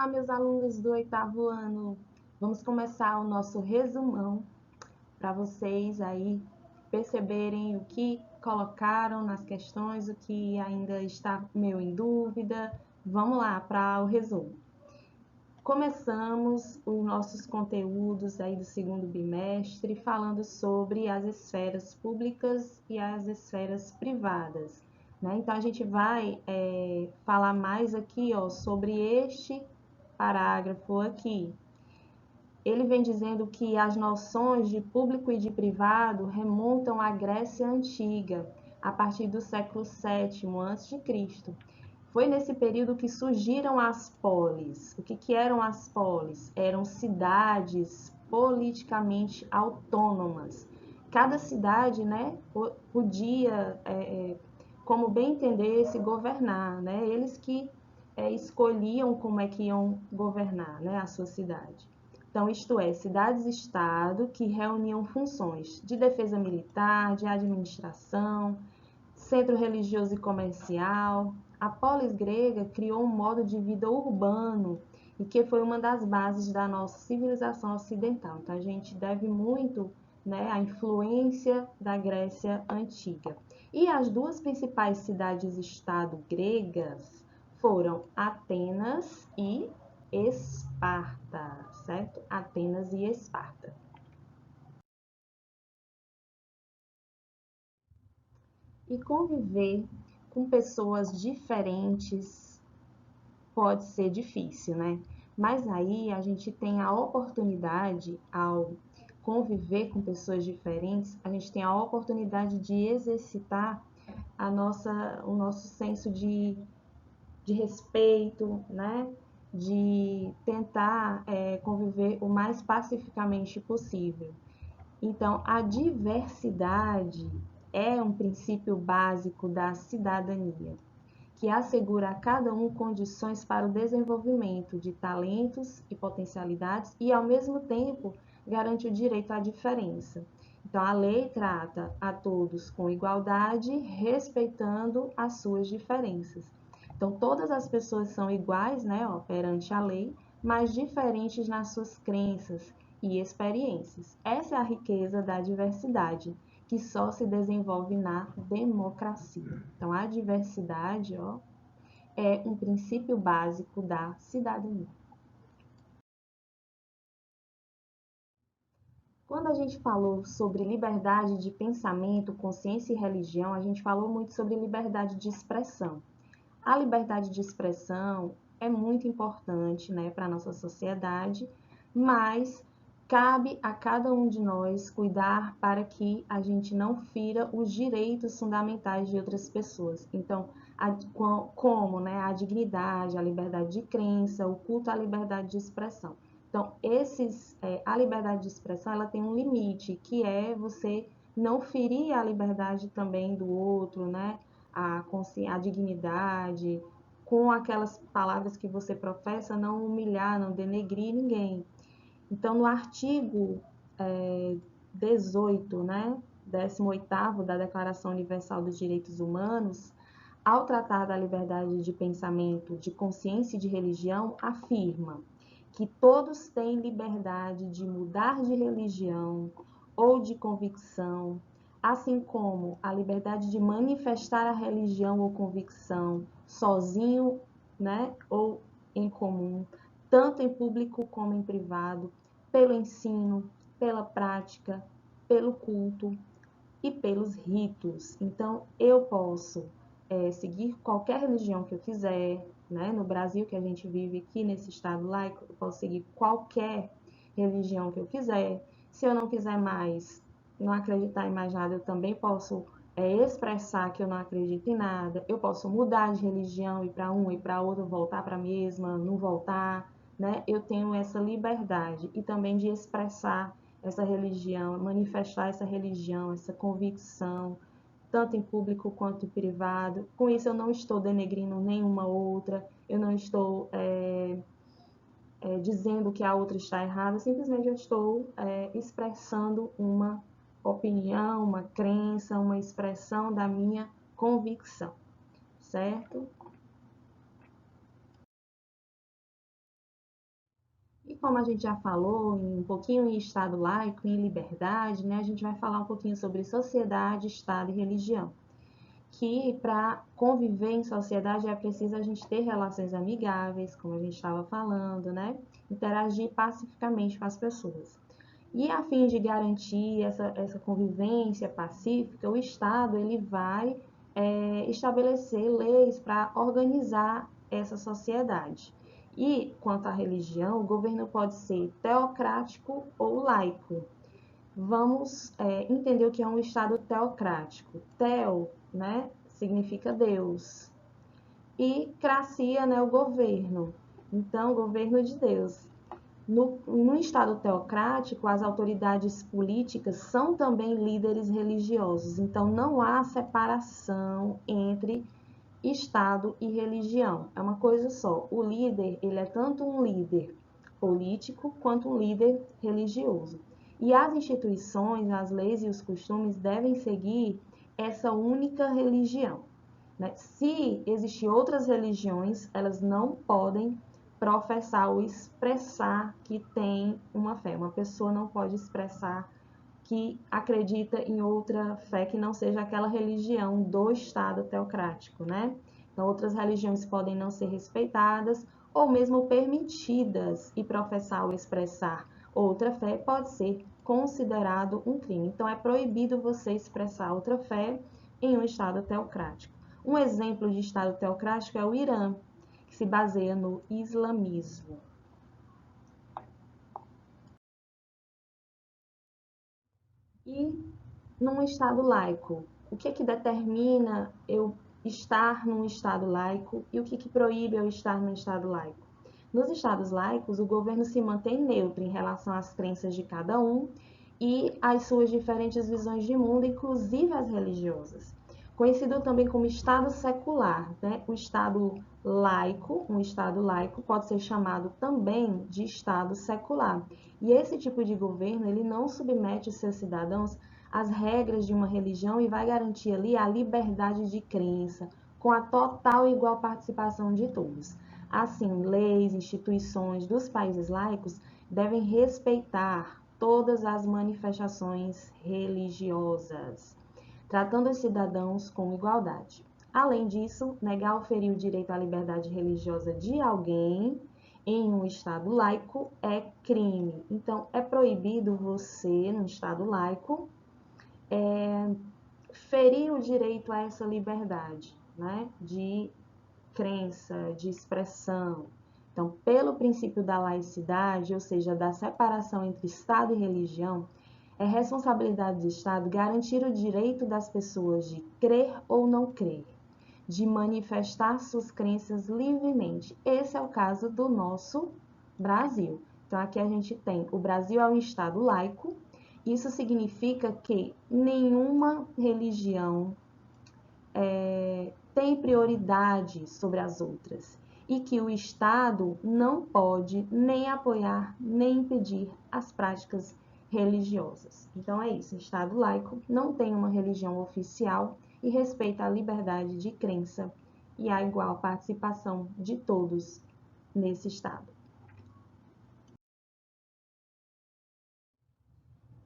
Olá, meus alunos do 8º ano. Vamos começar o nosso resumão para vocês aí perceberem o que colocaram nas questões, o que ainda está meio em dúvida. Vamos lá para o resumo. Começamos os nossos conteúdos aí do segundo bimestre falando sobre as esferas públicas e as esferas privadas, né? Então, a gente vai falar mais aqui, ó, sobre este parágrafo aqui. Ele vem dizendo que as noções de público e de privado remontam à Grécia Antiga, a partir do século VII a.C. Foi nesse período que surgiram as polis. O que eram as polis? Eram cidades politicamente autônomas. Cada cidade, né, podia, como bem entender, se governar, né? Eles que escolhiam como é que iam governar, né, a sua cidade. Então, isto é, cidades-estado que reuniam funções de defesa militar, de administração, centro religioso e comercial. A polis grega criou um modo de vida urbano e que foi uma das bases da nossa civilização ocidental. Então, a gente deve muito, né, à influência da Grécia Antiga. E as duas principais cidades-estado gregas foram Atenas e Esparta, certo? Atenas e Esparta. E conviver com pessoas diferentes pode ser difícil, né? Mas aí a gente tem a oportunidade, ao conviver com pessoas diferentes, a gente tem a oportunidade de exercitar o nosso senso de respeito, né? De tentar conviver o mais pacificamente possível. Então, a diversidade é um princípio básico da cidadania, que assegura a cada um condições para o desenvolvimento de talentos e potencialidades e, ao mesmo tempo, garante o direito à diferença. Então, a lei trata a todos com igualdade, respeitando as suas diferenças. Então, todas as pessoas são iguais, né, ó, perante a lei, mas diferentes nas suas crenças e experiências. Essa é a riqueza da diversidade, que só se desenvolve na democracia. Então, a diversidade, ó, é um princípio básico da cidadania. Quando a gente falou sobre liberdade de pensamento, consciência e religião, a gente falou muito sobre liberdade de expressão. A liberdade de expressão é muito importante, né, para a nossa sociedade, mas cabe a cada um de nós cuidar para que a gente não fira os direitos fundamentais de outras pessoas. Então, como, né, a dignidade, a liberdade de crença, o culto à liberdade de expressão. Então, a liberdade de expressão, ela tem um limite, que é você não ferir a liberdade também do outro, né? A dignidade, com aquelas palavras que você professa, não humilhar, não denegrir ninguém. Então, no artigo 18, né, 18º da Declaração Universal dos Direitos Humanos, ao tratar da liberdade de pensamento, de consciência e de religião, afirma que todos têm liberdade de mudar de religião ou de convicção, assim como a liberdade de manifestar a religião ou convicção sozinho, né, ou em comum, tanto em público como em privado, pelo ensino, pela prática, pelo culto e pelos ritos. Então, eu posso seguir qualquer religião que eu quiser, né? No Brasil, que a gente vive aqui nesse estado laico, eu posso seguir qualquer religião que eu quiser. Se eu não quiser mais, não acreditar em mais nada, eu também posso expressar que eu não acredito em nada. Eu posso mudar de religião, ir para um, ir para outro, voltar para a mesma, não voltar, né? Eu tenho essa liberdade e também de expressar essa religião, manifestar essa religião, essa convicção, tanto em público quanto em privado. Com isso, eu não estou denegrindo nenhuma outra, eu não estou dizendo que a outra está errada, simplesmente eu estou expressando uma opinião, uma crença, uma expressão da minha convicção, certo? E como a gente já falou um pouquinho em Estado laico, em liberdade, né, a gente vai falar um pouquinho sobre sociedade, Estado e religião. Que para conviver em sociedade é preciso a gente ter relações amigáveis, como a gente estava falando, né? Interagir pacificamente com as pessoas. E a fim de garantir essa convivência pacífica, o Estado ele vai estabelecer leis para organizar essa sociedade. E quanto à religião, o governo pode ser teocrático ou laico. Vamos entender o que é um Estado teocrático. Teo, né, significa Deus. E cracia, né, o governo. Então, o governo de Deus. No Estado teocrático, as autoridades políticas são também líderes religiosos. Então, não há separação entre Estado e religião. É uma coisa só. O líder, ele é tanto um líder político quanto um líder religioso. E as instituições, as leis e os costumes devem seguir essa única religião. Né? Se existem outras religiões, elas não podem professar ou expressar que tem uma fé. Uma pessoa não pode expressar que acredita em outra fé que não seja aquela religião do Estado teocrático, né? Então, outras religiões podem não ser respeitadas ou mesmo permitidas, e professar ou expressar outra fé pode ser considerado um crime. Então, é proibido você expressar outra fé em um Estado teocrático. Um exemplo de Estado teocrático é o Irã, que se baseia no islamismo. E num Estado laico, o que é que determina eu estar num Estado laico e o que proíbe eu estar num Estado laico? Nos Estados laicos, o governo se mantém neutro em relação às crenças de cada um e às suas diferentes visões de mundo, inclusive as religiosas. Conhecido também como Estado secular, né? O Estado laico, um Estado laico pode ser chamado também de Estado secular. E esse tipo de governo, ele não submete os seus cidadãos às regras de uma religião e vai garantir ali a liberdade de crença, com a total e igual participação de todos. Assim, leis, instituições dos países laicos devem respeitar todas as manifestações religiosas, tratando os cidadãos com igualdade. Além disso, negar ou ferir o direito à liberdade religiosa de alguém em um Estado laico é crime. Então, é proibido você, num Estado laico, ferir o direito a essa liberdade, né, de crença, de expressão. Então, pelo princípio da laicidade, ou seja, da separação entre Estado e religião, é responsabilidade do Estado garantir o direito das pessoas de crer ou não crer, de manifestar suas crenças livremente. Esse é o caso do nosso Brasil. Então, aqui a gente tem o Brasil é um Estado laico. Isso significa que nenhuma religião tem prioridade sobre as outras e que o Estado não pode nem apoiar nem impedir as práticas religiosas. Então é isso, o Estado laico não tem uma religião oficial e respeita a liberdade de crença e a igual participação de todos nesse Estado.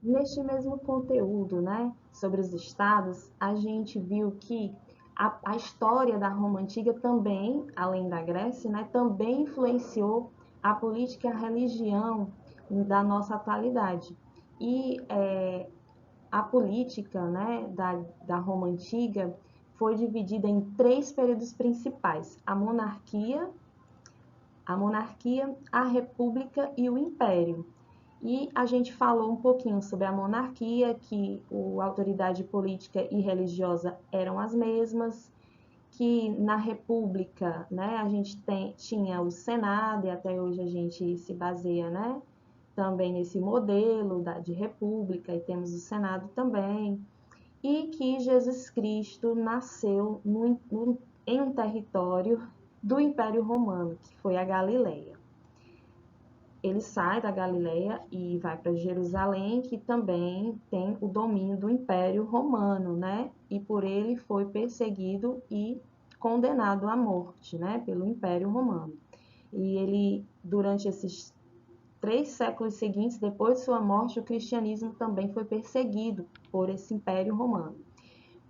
Neste mesmo conteúdo, né, sobre os estados, a gente viu que a história da Roma Antiga também, além da Grécia, né, também influenciou a política e a religião da nossa atualidade. E a política, né, da Roma Antiga foi dividida em três períodos principais: a monarquia, a república e o império. E a gente falou um pouquinho sobre a monarquia, que a autoridade política e religiosa eram as mesmas, que na república, né, a gente tinha o Senado, e até hoje a gente se baseia, né, também nesse modelo de república, e temos o Senado também, e que Jesus Cristo nasceu em um território do Império Romano, que foi a Galileia. Ele sai da Galileia e vai para Jerusalém, que também tem o domínio do Império Romano, né? E por ele foi perseguido e condenado à morte, né? Pelo Império Romano. E ele, durante esses 3 séculos seguintes, depois de sua morte, o cristianismo também foi perseguido por esse Império Romano.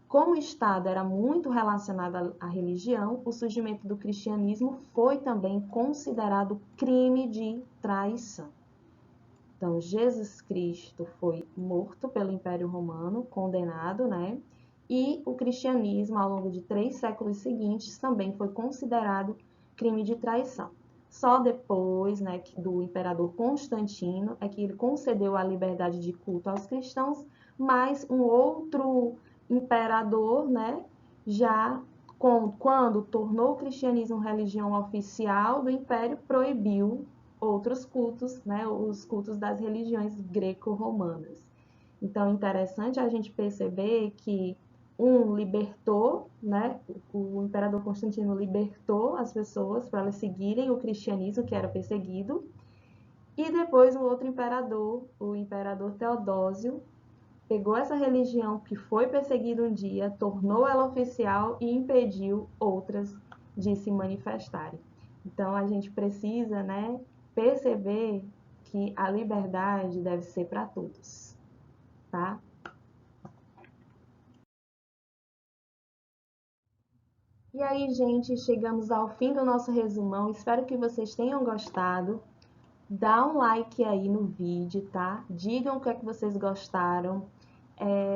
Como o Estado era muito relacionado à religião, o surgimento do cristianismo foi também considerado crime de traição. Então, Jesus Cristo foi morto pelo Império Romano, condenado, né? E o cristianismo, ao longo de 3 séculos seguintes, também foi considerado crime de traição. Só depois, né, do imperador Constantino é que ele concedeu a liberdade de culto aos cristãos, mas um outro imperador, né, já quando tornou o cristianismo religião oficial do império, proibiu outros cultos, né, os cultos das religiões greco-romanas. Então, é interessante a gente perceber que um libertou, né, o imperador Constantino libertou as pessoas para elas seguirem o cristianismo, que era perseguido, e depois um outro imperador, o imperador Teodósio, pegou essa religião que foi perseguida um dia, tornou ela oficial e impediu outras de se manifestarem. Então, a gente precisa, né, perceber que a liberdade deve ser para todos, tá? E aí, gente, chegamos ao fim do nosso resumão. Espero que vocês tenham gostado. Dá um like aí no vídeo, tá? Digam o que é que vocês gostaram.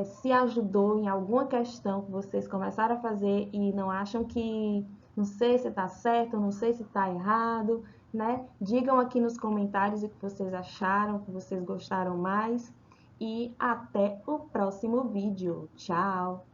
Se ajudou em alguma questão que vocês começaram a fazer e não acham que, não sei se está certo, não sei se está errado, né? Digam aqui nos comentários o que vocês acharam, o que vocês gostaram mais. E até o próximo vídeo. Tchau!